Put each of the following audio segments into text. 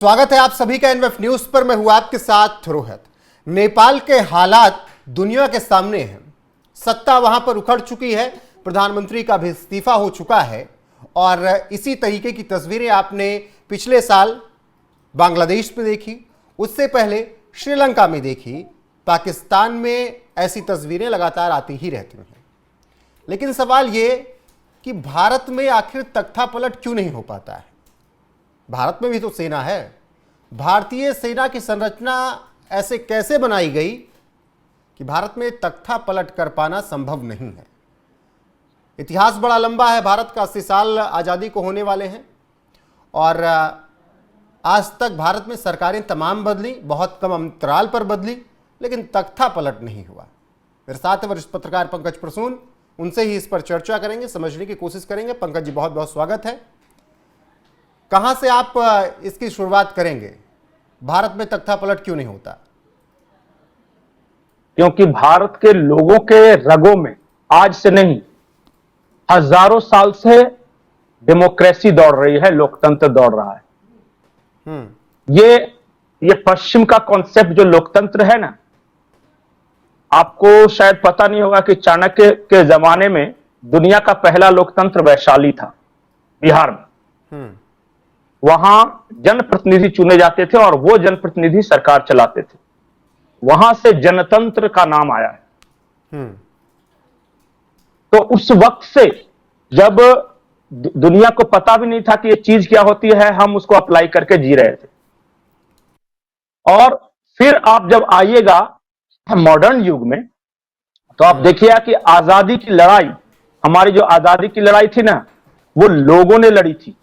स्वागत है आप सभी का एनएफ न्यूज पर। मैं हूं आपके साथ रोहित। नेपाल के हालात दुनिया के सामने हैं। सत्ता वहां पर उखड़ चुकी है, प्रधानमंत्री का भी इस्तीफा हो चुका है और इसी तरीके की तस्वीरें आपने पिछले साल बांग्लादेश में देखी, उससे पहले श्रीलंका में देखी, पाकिस्तान में ऐसी तस्वीरें लगातार आती ही रहती हैं। लेकिन सवाल ये कि भारत में आखिर तख्तापलट क्यों नहीं हो पाता है? भारत में भी तो सेना है। भारतीय सेना की संरचना ऐसे कैसे बनाई गई कि भारत में तख्ता पलट कर पाना संभव नहीं है? इतिहास बड़ा लंबा है भारत का। 80 साल आज़ादी को होने वाले हैं और आज तक भारत में सरकारें तमाम बदली, बहुत कम अंतराल पर बदली, लेकिन तख्ता पलट नहीं हुआ। मेरे साथ है वरिष्ठ पत्रकार पंकज प्रसून, उनसे ही इस पर चर्चा करेंगे, समझने की कोशिश करेंगे। पंकज जी, बहुत बहुत स्वागत है। कहां से आप इसकी शुरुआत करेंगे? भारत में तख्ता पलट क्यों नहीं होता? क्योंकि भारत के लोगों के रगों में आज से नहीं, हजारों साल से डेमोक्रेसी दौड़ रही है, लोकतंत्र दौड़ रहा है। ये पश्चिम का कॉन्सेप्ट जो लोकतंत्र है ना, आपको शायद पता नहीं होगा कि चाणक्य के जमाने में दुनिया का पहला लोकतंत्र वैशाली था, बिहार में। वहां जनप्रतिनिधि चुने जाते थे और वो जनप्रतिनिधि सरकार चलाते थे। वहां से जनतंत्र का नाम आया है। तो उस वक्त से, जब दुनिया को पता भी नहीं था कि ये चीज क्या होती है, हम उसको अप्लाई करके जी रहे थे। और फिर आप जब आइएगा मॉडर्न युग में, तो आप देखिए कि आजादी की लड़ाई, हमारी जो आजादी की लड़ाई थी ना, वो लोगों ने लड़ी थी।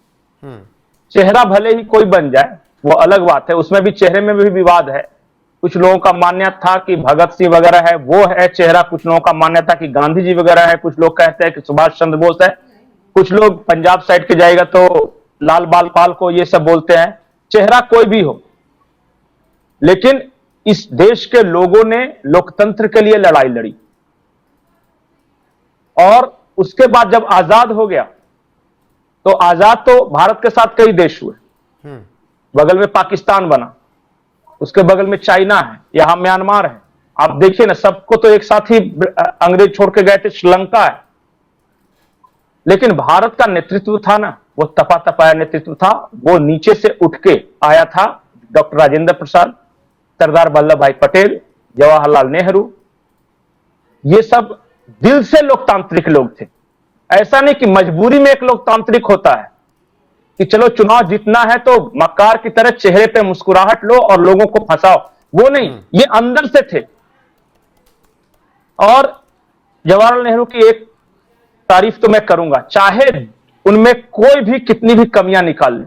चेहरा भले ही कोई बन जाए, वो अलग बात है, उसमें भी चेहरे में भी विवाद है। कुछ लोगों का मान्य था कि भगत सिंह वगैरह है, वो है चेहरा। कुछ लोगों का मान्य था कि गांधी जी वगैरह है। कुछ लोग कहते हैं कि सुभाष चंद्र बोस है। कुछ लोग पंजाब साइड के जाएगा तो लाल बाल पाल को ये सब बोलते हैं। चेहरा कोई भी हो, लेकिन इस देश के लोगों ने लोकतंत्र के लिए लड़ाई लड़ी। और उसके बाद जब आजाद हो गया, तो आजाद तो भारत के साथ कई देश हुए। बगल में पाकिस्तान बना, उसके बगल में चाइना है, यहां म्यांमार है। आप देखिए ना, सबको तो एक साथ ही अंग्रेज छोड़ के गए थे। श्रीलंका है। लेकिन भारत का नेतृत्व था ना, वो तपा तपाया नेतृत्व था। वो नीचे से उठ के आया था। डॉक्टर राजेंद्र प्रसाद, सरदार वल्लभ भाई पटेल, जवाहरलाल नेहरू, ये सब दिल से लोकतांत्रिक लोग थे। ऐसा नहीं कि मजबूरी में एक लोकतांत्रिक होता है कि चलो चुनाव जीतना है तो मक्कार की तरह चेहरे पे मुस्कुराहट लो और लोगों को फंसाओ। वो नहीं, ये अंदर से थे। और जवाहरलाल नेहरू की एक तारीफ तो मैं करूंगा, चाहे उनमें कोई भी कितनी भी कमियां निकाल ले,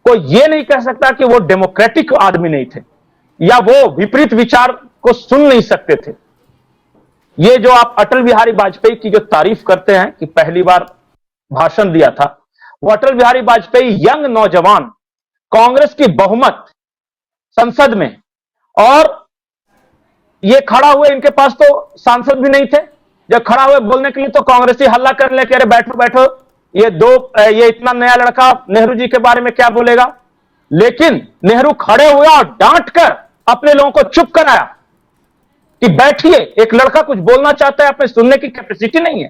कोई ये नहीं कह सकता कि वो डेमोक्रेटिक आदमी नहीं थे या वो विपरीत विचार को सुन नहीं सकते थे। ये जो आप अटल बिहारी वाजपेयी की जो तारीफ करते हैं कि पहली बार भाषण दिया था, वो अटल बिहारी वाजपेयी यंग नौजवान, कांग्रेस की बहुमत संसद में, और ये खड़ा हुए, इनके पास तो सांसद भी नहीं थे। जब खड़ा हुए बोलने के लिए तो कांग्रेसी हल्ला कर ले, कह रहे बैठो बैठो, ये इतना नया लड़का नेहरू जी के बारे में क्या बोलेगा। लेकिन नेहरू खड़े हुए और डांट कर अपने लोगों को चुप कराया कि बैठिए, एक लड़का कुछ बोलना चाहता है, अपने सुनने की कैपेसिटी नहीं है।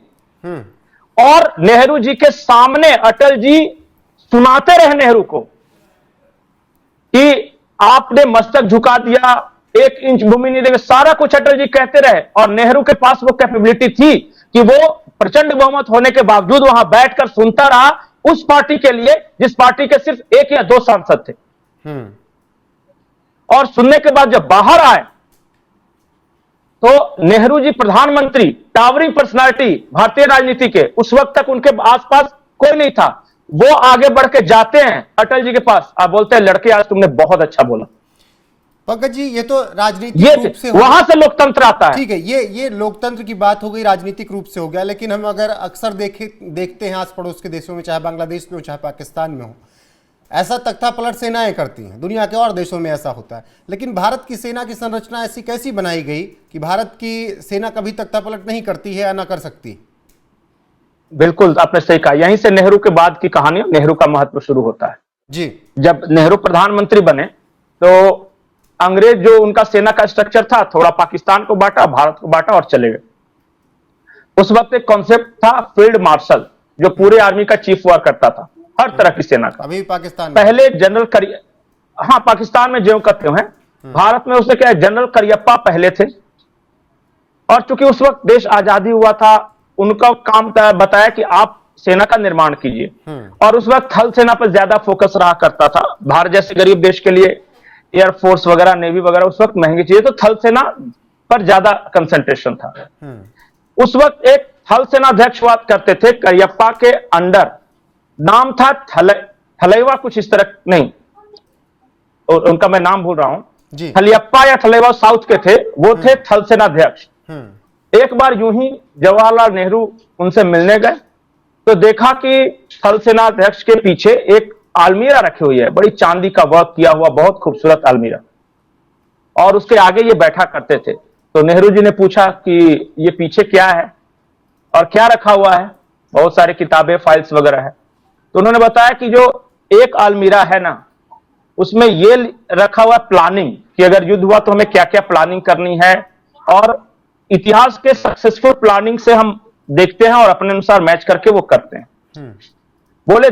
और नेहरू जी के सामने अटल जी सुनाते रहे नेहरू को कि आपने मस्तक झुका दिया, 1 इंच भूमि नहीं देंगे, सारा कुछ अटल जी कहते रहे। और नेहरू के पास वो कैपेबिलिटी थी कि वो प्रचंड बहुमत होने के बावजूद वहां बैठकर सुनता रहा उस पार्टी के लिए जिस पार्टी के सिर्फ 1 या 2 सांसद थे। और सुनने के बाद जब बाहर आए तो नेहरू जी प्रधानमंत्री, टावरिंग पर्सनालिटी भारतीय राजनीति के, उस वक्त तक उनके आसपास कोई नहीं था। वो आगे बढ़ के जाते हैं अटल जी के पास, आप बोलते हैं लड़के आज तुमने बहुत अच्छा बोला। पंकज जी, ये तो राजनीतिक रूप से वहां से लोकतंत्र आता है। ठीक है, ये लोकतंत्र की बात हो गई, राजनीतिक रूप से हो गया। लेकिन हम अगर अक्सर देखते हैं आस पड़ोस के देशों में, चाहे बांग्लादेश में हो चाहे पाकिस्तान में हो, ऐसा तख्ता पलट सेनाएं करती हैं। दुनिया के और देशों में ऐसा होता है। लेकिन भारत की सेना की संरचना ऐसी कैसी बनाई गई कि भारत की सेना कभी तख्ता पलट नहीं करती है या ना कर सकती? बिल्कुल आपने सही कहा। यहीं से नेहरू के बाद की कहानी, नेहरू का महत्व शुरू होता है। जी। जब नेहरू प्रधानमंत्री बने तो अंग्रेज जो उनका सेना का स्ट्रक्चर था, थोड़ा पाकिस्तान को बांटा, भारत को बांटा और चले गए। उस वक्त एक कॉन्सेप्ट था फील्ड मार्शल, जो पूरे आर्मी का चीफ हुआ करता था, हर तरह की सेना का। अभी पाकिस्तान में पहले जनरल हाँ, पाकिस्तान में ज्यों करते हैं, भारत में उसने क्या है, जनरल करियप्पा पहले थे। और चूंकि उस वक्त देश आजादी हुआ था, उनका काम बताया कि आप सेना का निर्माण कीजिए। और उस वक्त थल सेना पर ज्यादा फोकस रहा करता था। भारत जैसे गरीब देश के लिए एयरफोर्स वगैरह, नेवी वगैरह उस वक्त महंगी चीजें, तो थल सेना पर ज्यादा कंसंट्रेशन था। उस वक्त एक थल सेनाध्यक्ष हुआ करते थे करियप्पा के अंडर, नाम था थलैवा, कुछ इस तरह नहीं, और उनका मैं नाम भूल रहा हूं, थलियप्पा या थलैवा साउथ के थे, वो थे थल सेनाध्यक्ष। एक बार यूं ही जवाहरलाल नेहरू उनसे मिलने गए तो देखा कि थल सेनाध्यक्ष के पीछे एक अलमीरा रखी हुई है, बड़ी चांदी का वर्क किया हुआ, बहुत खूबसूरत अलमीरा, और उसके आगे ये बैठा करते थे। तो नेहरू जी ने पूछा कि ये पीछे क्या है और क्या रखा हुआ है, बहुत सारी किताबें, फाइल्स वगैरह है। तो उन्होंने बताया कि जो एक अलमीरा है ना, उसमें ये रखा हुआ प्लानिंग कि अगर युद्ध हुआ तो हमें क्या क्या प्लानिंग करनी है, और इतिहास के सक्सेसफुल प्लानिंग से हम देखते हैं और अपने अनुसार मैच करके वो करते हैं। बोले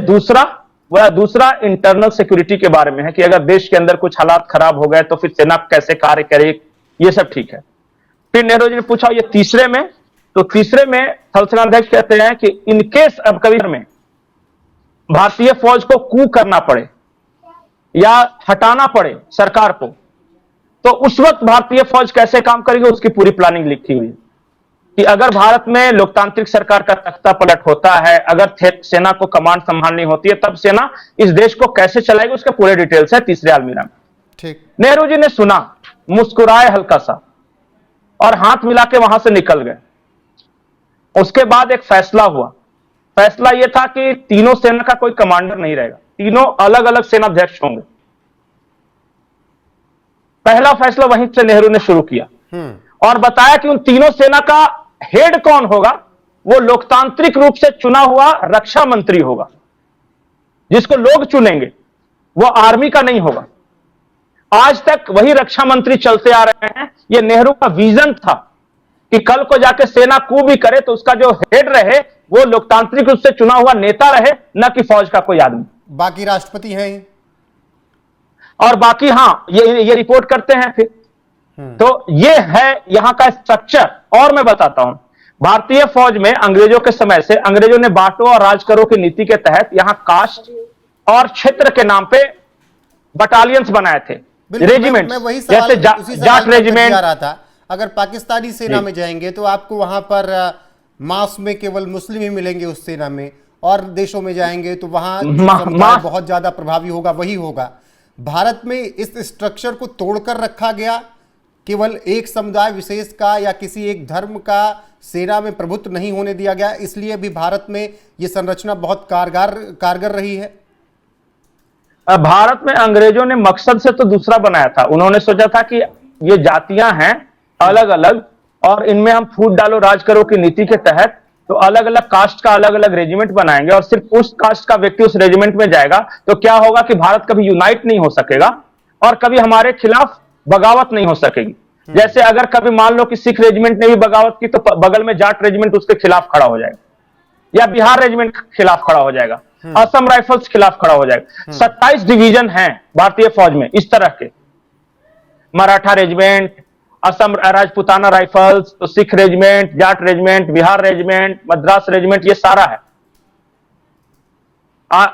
दूसरा इंटरनल सिक्योरिटी के बारे में है कि अगर देश के अंदर कुछ हालात खराब हो गए तो फिर सेना कैसे कार्य करे, ये सब ठीक है। फिर नेहरू जी ने पूछा ये तीसरे में, तो तीसरे में थल सेनाध्यक्ष कहते हैं कि इनकेस अब कभी में भारतीय फौज को कू करना पड़े या हटाना पड़े सरकार को, तो उस वक्त भारतीय फौज कैसे काम करेगी, उसकी पूरी प्लानिंग लिखी हुई है कि अगर भारत में लोकतांत्रिक सरकार का तख्ता पलट होता है, अगर सेना को कमांड संभालनी होती है, तब सेना इस देश को कैसे चलाएगी, उसके पूरे डिटेल्स है तीसरे अलमीरा में। ठीक। नेहरू जी ने सुना, मुस्कुराए हल्का सा और हाथ मिला के वहां से निकल गए। उसके बाद एक फैसला हुआ। फैसला यह था कि तीनों सेना का कोई कमांडर नहीं रहेगा, तीनों अलग अलग सेनाध्यक्ष होंगे। पहला फैसला वहीं से नेहरू ने शुरू किया और बताया कि उन तीनों सेना का हेड कौन होगा, वो लोकतांत्रिक रूप से चुना हुआ रक्षा मंत्री होगा, जिसको लोग चुनेंगे, वो आर्मी का नहीं होगा। आज तक वही रक्षा मंत्री चलते आ रहे हैं। ये नेहरू का विजन था कि कल को जाके सेना कू भी करे तो उसका जो हेड रहे वो लोकतांत्रिक रूप से चुना हुआ नेता रहे, न कि फौज का कोई आदमी। बाकी राष्ट्रपति हैं और बाकी हाँ ये रिपोर्ट करते हैं फिर। तो ये है यहां का स्ट्रक्चर। और मैं बताता हूं, भारतीय फौज में अंग्रेजों के समय से अंग्रेजों ने बांटो और राज करो की नीति के तहत यहां कास्ट और क्षेत्र के नाम पे बटालियंस बनाए थे, रेजिमेंट, जैसे जाट रेजिमेंट। रहा था अगर पाकिस्तानी सेना में जाएंगे तो आपको वहां पर मास में केवल मुस्लिम ही मिलेंगे उस सेना में, और देशों में जाएंगे तो वहां समुदाय बहुत ज्यादा प्रभावी होगा वही होगा। भारत में इस स्ट्रक्चर को तोड़कर रखा गया, केवल एक समुदाय विशेष का या किसी एक धर्म का सेना में प्रभुत्व नहीं होने दिया गया, इसलिए भी भारत में यह संरचना बहुत कारगर रही है। भारत में अंग्रेजों ने मकसद से तो दूसरा बनाया था। उन्होंने सोचा था कि ये जातियां हैं अलग अलग और इनमें हम फूट डालो राज करो की नीति के तहत तो अलग अलग कास्ट का अलग अलग रेजिमेंट बनाएंगे और सिर्फ उस कास्ट का व्यक्ति उस रेजिमेंट में जाएगा तो क्या होगा कि भारत कभी यूनाइट नहीं हो सकेगा और कभी हमारे खिलाफ बगावत नहीं हो सकेगी। जैसे अगर कभी मान लो कि सिख रेजिमेंट ने भी बगावत की तो बगल में जाट रेजिमेंट उसके खिलाफ खड़ा हो जाएगा, या बिहार रेजिमेंट खिलाफ खड़ा हो जाएगा, असम राइफल्स खिलाफ खड़ा हो जाएगा। 27 डिवीजन हैं भारतीय फौज में इस तरह के, मराठा रेजिमेंट, असम राजपुताना राइफल्स, तो Sikh regiment, Jat regiment, Bihar regiment, Madras regiment, ये सारा है।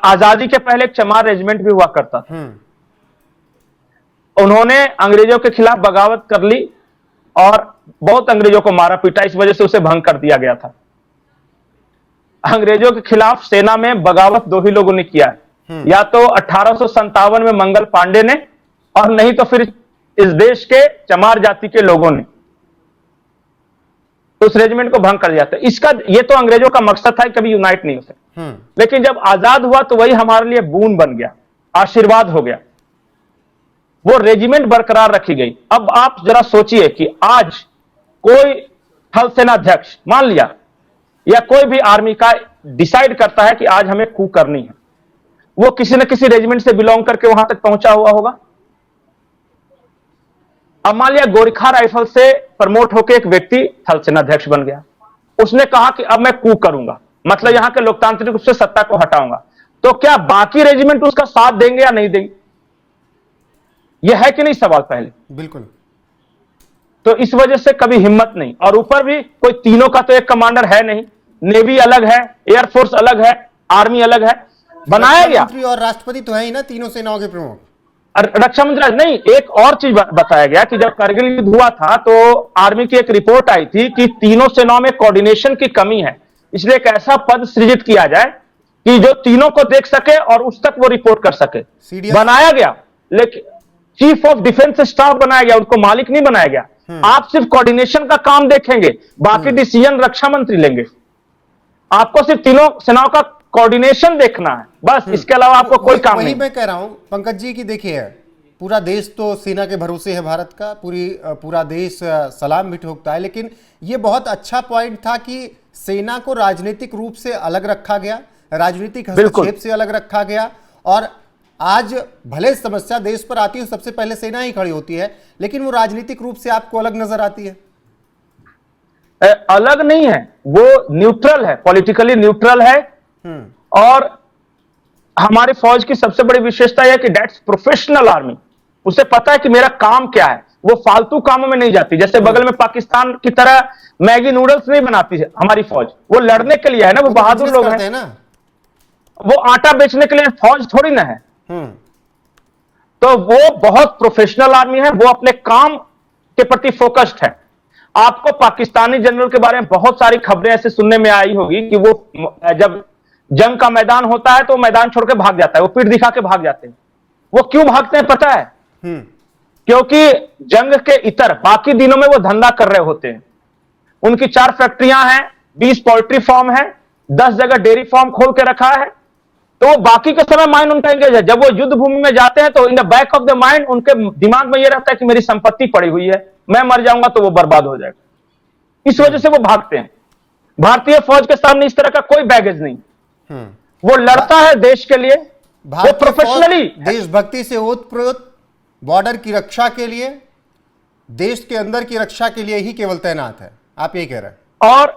आजादी के पहले एक चमार रेजिमेंट भी हुआ करता था। उन्होंने अंग्रेजों के खिलाफ बगावत कर ली और बहुत अंग्रेजों को मारा पीटा, इस वजह से उसे भंग कर दिया गया था। अंग्रेजों के खिलाफ सेना में बगावत दो ही लोगों ने किया है, या तो 1857 में मंगल पांडे ने और नहीं तो फिर इस देश के चमार जाति के लोगों ने उस रेजिमेंट को भंग कर दिया था। इसका ये तो अंग्रेजों का मकसद था कि कभी यूनाइट नहीं हो सके, लेकिन जब आजाद हुआ तो वही हमारे लिए बून बन गया, आशीर्वाद हो गया, वो रेजिमेंट बरकरार रखी गई। अब आप जरा सोचिए कि आज कोई थल सेनाध्यक्ष मान लिया या कोई भी आर्मी का डिसाइड करता है कि आज हमें कू करनी है, वो किसी न किसी रेजिमेंट से बिलोंग करके वहां तक पहुंचा हुआ होगा। अब मान लिया गोरखा राइफल से प्रमोट होकर एक व्यक्ति थल सेनाध्यक्ष बन गया, उसने कहा कि अब मैं कू करूंगा, मतलब यहां के लोकतांत्रिक रूप से सत्ता को हटाऊंगा, तो क्या बाकी रेजिमेंट उसका साथ देंगे या नहीं देंगे? यह है कि नहीं सवाल पहले? बिल्कुल। तो इस वजह से कभी हिम्मत नहीं, और ऊपर भी कोई तीनों का तो एक कमांडर है नहीं, नेवी अलग है, एयरफोर्स अलग है, आर्मी अलग है, बनाया गया। मंत्री और राष्ट्रपति तो है ही ना तीनों सेनाओं के प्रमुख। रक्षा मंत्री नहीं, एक और चीज बताया गया कि जब करगिल युद्ध हुआ था तो आर्मी की एक रिपोर्ट आई थी कि तीनों सेनाओं में कोऑर्डिनेशन की कमी है, इसलिए एक ऐसा पद सृजित किया जाए कि जो तीनों को देख सके और उस तक वो रिपोर्ट कर सके। बनाया गया, लेकिन चीफ ऑफ डिफेंस स्टाफ बनाया गया, उनको मालिक नहीं बनाया गया। आप सिर्फ कोऑर्डिनेशन का काम देखेंगे, बाकी डिसीजन रक्षा मंत्री लेंगे। आपको सिर्फ तीनों सेनाओं का कोऑर्डिनेशन देखना है, बस, इसके अलावा आपको कोई काम नहीं। मैं कह रहा हूं पंकज जी की देखिए, पूरा देश तो सेना के भरोसे है भारत का, पूरा देश सलाम भी ठोकता है, लेकिन ये बहुत अच्छा पॉइंट था कि सेना को राजनीतिक रूप से अलग रखा गया, राजनीतिक हस्तक्षेप से अलग रखा गया। और आज भले समस्या देश पर आती है सबसे पहले सेना ही खड़ी होती है, लेकिन वो राजनीतिक रूप से आपको अलग नजर आती है। अलग नहीं है, वो न्यूट्रल है, पॉलिटिकली न्यूट्रल है। और हमारी फौज की सबसे बड़ी विशेषता यह है कि दैट्स प्रोफेशनल आर्मी। उसे पता है कि मेरा काम क्या है, वो फालतू कामों में नहीं जाती। जैसे बगल में पाकिस्तान की तरह मैगी नूडल्स नहीं बनाती है हमारी फौज, वो लड़ने के लिए है ना, वो बहादुर लोग हैं ना, वो आटा बेचने के लिए फौज थोड़ी ना है। तो वो बहुत प्रोफेशनल आर्मी है, वो अपने काम के प्रति फोकस्ड है। आपको पाकिस्तानी जनरल के बारे में बहुत सारी खबरें ऐसे सुनने में आई होगी कि वो जब जंग का मैदान होता है तो मैदान छोड़ के भाग जाता है, वो पीठ दिखा के भाग जाते हैं। वो क्यों भागते हैं पता है? क्योंकि जंग के इतर बाकी दिनों में वो धंधा कर रहे होते हैं। उनकी 4 फैक्ट्रियां हैं, 20 पोल्ट्री फार्म है, 10 जगह डेयरी फार्म खोल के रखा है। तो वो बाकी के समय माइंड उनका एंगेज है। जब वो युद्ध भूमि में जाते हैं तो in the back of the mind उनके दिमाग में ये रहता है कि मेरी संपत्ति पड़ी हुई है, मैं मर जाऊंगा तो वो बर्बाद हो जाएगा। इस वजह से वो भागते हैं। भारतीय फौज के सामने इस तरह का कोई बैगेज नहीं, वो लड़ता है देश के लिए, वो प्रोफेशनली देशभक्ति से ओतप्रोत बॉर्डर की रक्षा के लिए, देश के अंदर की रक्षा के लिए ही केवल तैनात है, आप यही कह रहे हैं। और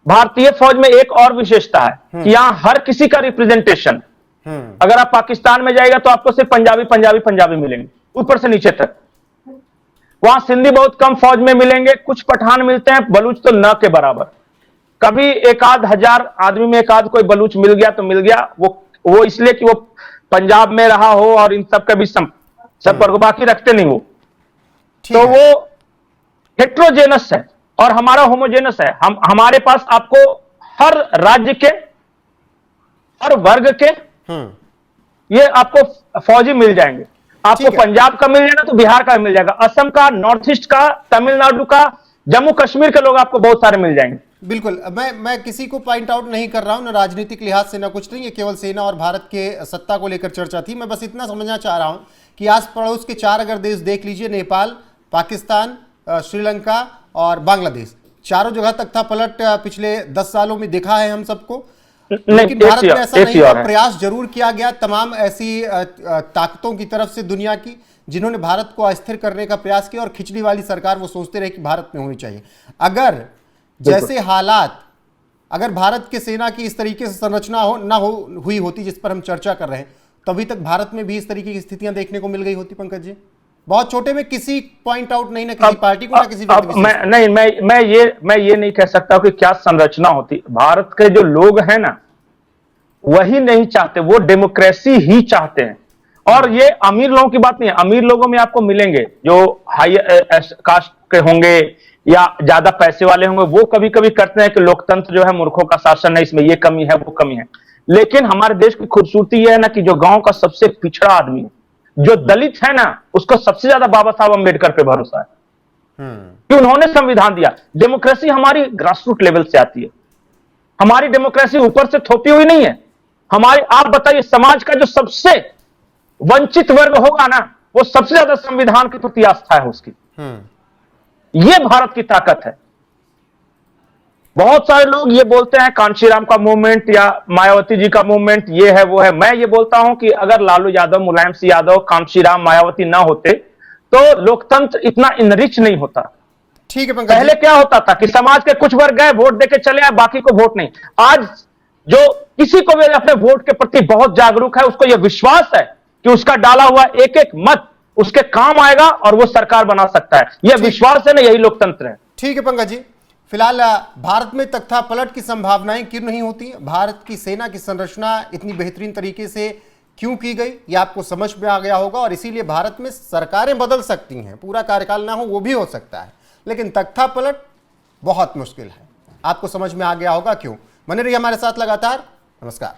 भारतीय फौज में एक और विशेषता है कि यहां हर किसी का रिप्रेजेंटेशन, अगर आप पाकिस्तान में जाएगा तो आपको सिर्फ पंजाबी पंजाबी पंजाबी मिलेंगे ऊपर से नीचे तक। वहां सिंधी बहुत कम फौज में मिलेंगे, कुछ पठान मिलते हैं, बलूच तो न के बराबर। कभी एक आध हजार आदमी में एक आध कोई बलूच मिल गया तो मिल गया, वो इसलिए कि वो पंजाब में रहा हो और इन सब का भी सब पर बाकी रखते नहीं वो। तो वो हेट्रोजेनस है और हमारा होमोजेनस है। हमारे पास आपको हर राज्य के, हर वर्ग के ये आपको फौजी मिल जाएंगे। आपको पंजाब का मिल जाएगा तो बिहार का मिल जाएगा, असम का, नॉर्थ ईस्ट का, तमिलनाडु का, जम्मू कश्मीर के लोग आपको बहुत सारे मिल जाएंगे। बिल्कुल, मैं किसी को पॉइंट आउट नहीं कर रहा हूं, ना राजनीतिक लिहाज से ना कुछ नहीं, ये केवल सेना और भारत के सत्ता को लेकर चर्चा थी। मैं बस इतना समझना चाह रहा हूं कि आस पड़ोस के 4 अगर देश देख लीजिए, नेपाल, पाकिस्तान, श्रीलंका और बांग्लादेश, चारों जगह तक था पलट पिछले 10 सालों में देखा है हम सबको। लेकिन भारत में ऐसा नहीं था, प्रयास जरूर किया गया तमाम ऐसी ताकतों की तरफ से दुनिया की जिन्होंने भारत को अस्थिर करने का प्रयास किया, और खिचड़ी वाली सरकार वो सोचते रहे कि भारत में होनी चाहिए। अगर जैसे हालात, अगर भारत के सेना की इस तरीके से संरचना हुई होती जिस पर हम चर्चा कर रहे हैं, तभी तक भारत में भी इस तरीके की स्थितियां देखने को मिल गई होती। पंकज जी, बहुत छोटे में किसी पॉइंट आउट नहीं, ना किसी पार्टी को, ना किसी मैं ये नहीं कह सकता कि क्या संरचना होती। भारत के जो लोग हैं ना, वही नहीं चाहते, वो डेमोक्रेसी ही चाहते हैं। और ये अमीर लोगों की बात नहीं है, अमीर लोगों में आपको मिलेंगे जो हाई कास्ट के होंगे या ज्यादा पैसे वाले होंगे, वो कभी कभी करते हैं कि लोकतंत्र जो है मूर्खों का शासन है, इसमें ये कमी है, वो कमी है। लेकिन हमारे देश की खूबसूरती यह है ना कि जो गांव का सबसे पिछड़ा आदमी है, जो दलित है ना, उसको सबसे ज्यादा बाबा साहब अम्बेडकर पे भरोसा है कि उन्होंने संविधान दिया। डेमोक्रेसी हमारी ग्रासरूट लेवल से आती है, हमारी डेमोक्रेसी ऊपर से थोपी हुई नहीं है। हमारी, आप बताइए, समाज का जो सबसे वंचित वर्ग होगा ना, वो सबसे ज्यादा संविधान के प्रति आस्था है उसकी। ये भारत की ताकत है। बहुत सारे लोग ये बोलते हैं कांशीराम का मूवमेंट या मायावती जी का मूवमेंट ये है वो है। मैं ये बोलता हूं कि अगर लालू यादव, मुलायम सिंह यादव, कांशीराम, मायावती ना होते तो लोकतंत्र इतना इनरिच नहीं होता। ठीक है पंकज पहले जी। क्या होता था कि समाज के कुछ वर्ग गए, वोट देके चले आए, बाकी को वोट नहीं। आज जो किसी को भी अपने वोट के प्रति बहुत जागरूक है, उसको यह विश्वास है कि उसका डाला हुआ एक एक मत उसके काम आएगा और वो सरकार बना सकता है। यह विश्वास है ना, यही लोकतंत्र है। ठीक है पंकज जी। फिलहाल भारत में तख्ता पलट की संभावनाएं क्यों नहीं होती? भारत की सेना की संरचना इतनी बेहतरीन तरीके से क्यों की गई, ये आपको समझ में आ गया होगा। और इसीलिए भारत में सरकारें बदल सकती हैं, पूरा कार्यकाल ना हो वो भी हो सकता है, लेकिन तख्ता पलट बहुत मुश्किल है। आपको समझ में आ गया होगा क्यों। बने रहिए हमारे साथ लगातार। नमस्कार।